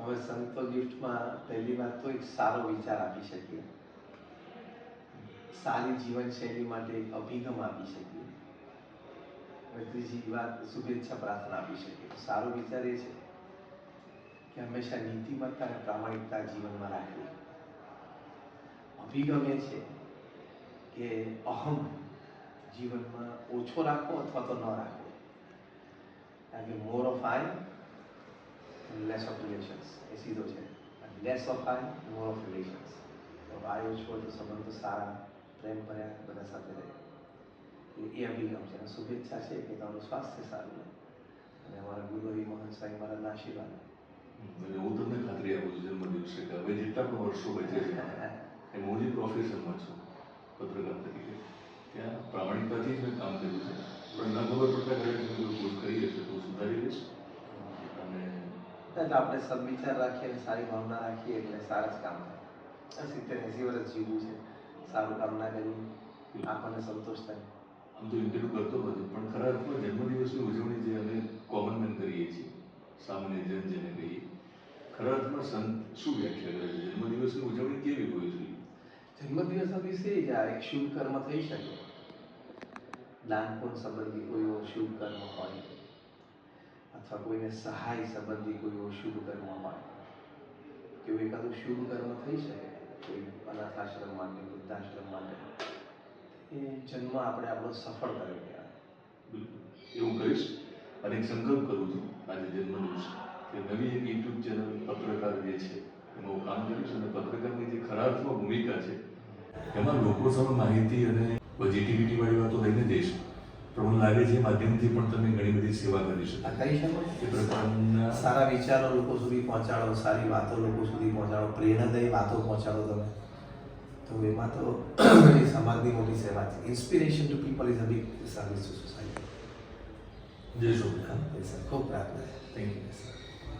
હવે સંતો ગિફ્ટમાં પહેલી વાત તો એક સારો વિચાર આપી શકીએ, સારી જીવનશૈલી માટે એક અભિગમ આપી શકીએ, અને ત્રીજી વાત શુભેચ્છા પ્રાર્થના આપી શકીએ. તો સારો વિચાર એ છે કે હંમેશા નીતિમત્તા અને પ્રામાણિકતા જીવનમાં રાખવી. અભિગમ એ છે કે અહમ જીવનમાં ઓછો રાખવો અથવા તો ન રાખવો. કારણ કે more of I less of relations એ સીધો છે, less of I more of relations. તો આઈ ઓછો હોય તો સંબંધો સારા, પ્રેમ ભર્યા બધા સાથે રહે. એ અભિગમ છે. અને શુભેચ્છા છે કે તમારું સ્વાસ્થ્ય સારું રહે અને અમારા ગુરુહરિ મોહન સ્વામી મહારાજના આશીર્વાદ. એટલે હું તમને ખાતરી આપું છું જન્મદિવસે કે હવે જેટલા પણ વર્ષો બચે છે એમ હું જે પ્રોફેશનમાં છું પત્રકાર તરીકે, ત્યાં પ્રામાણિકતાથી જ મેં કામ કર્યું છે. પણ ન ખબર પડતા કદાચ મેં કોઈ ભૂલ કરી હશે તો હું સુધારી લઈશ. અને એટલે આપણે સદવિચાર રાખીએ અને સારી ભાવના રાખીએ એટલે સારા જ કામ થાય. 70-80 વર્ષ જીવવું છે, સારું કામ ના કરીએ આપણને સંતોષ થાય. આમ તો ઇન્ટરવ્યૂ કરતો નથી, પણ ખરા અર્થમાં જન્મદિવસની ઉજવણી જે અમે કોમન મેન કરીએ છીએ, સામાન્ય જન જેને કહીએ, ખરા અર્થમાં સંત શું વ્યાખ્યા કરે છે? જન્મદિવસની ઉજવણી કેવી હોવી જોઈએ? જન્મદિવસનો દિવસે જ આ એક શુભ કર્મ થઈ શકે. દાન પુણ્ય સંબંધી કોઈ એવો શુભ કર્મ હોય, અથવા કોઈને સહાય સંબંધી કોઈ એવો શુભ કર્મ હોય, કેવું એકાદું શુભ કર્મ થઈ શકે કોઈ અનાથ આશ્રમ માટે, વૃદ્ધાશ્રમ માટે, એ જન્મ આપણે આપણો સફળ કર્યો કહેવાય. બિલકુલ એવું કરીશ. અને એક સંકલ્પ કરું છું આજે જન્મદિવસે કે નવી એક યુટ્યુબ ચેનલ પત્રકાર જે છે એમાં હું કામ કરીશ, અને પત્રકારની જે ખરા અર્થમાં ભૂમિકા છે એમાં લોકો સામે માહિતી અને પોઝિટિવિટી વાળી વાતો લઈને જઈશ. પણ મને લાગે છે એ માધ્યમથી પણ તમે ઘણી બધી સેવા કરી શકો. આ કરી શકો એ પ્રકારના સારા વિચારો લોકો સુધી પહોંચાડો, સારી વાતો લોકો સુધી પહોંચાડો, પ્રેરણાદાયી વાતો પહોંચાડો તમે, તો એમાં તો એ સમાજની મોટી સેવા છે. Inspiration to people is a big service to society. જય શ્રી કૃષ્ણ. ખૂબ પ્રાર્થના છે. Thank you.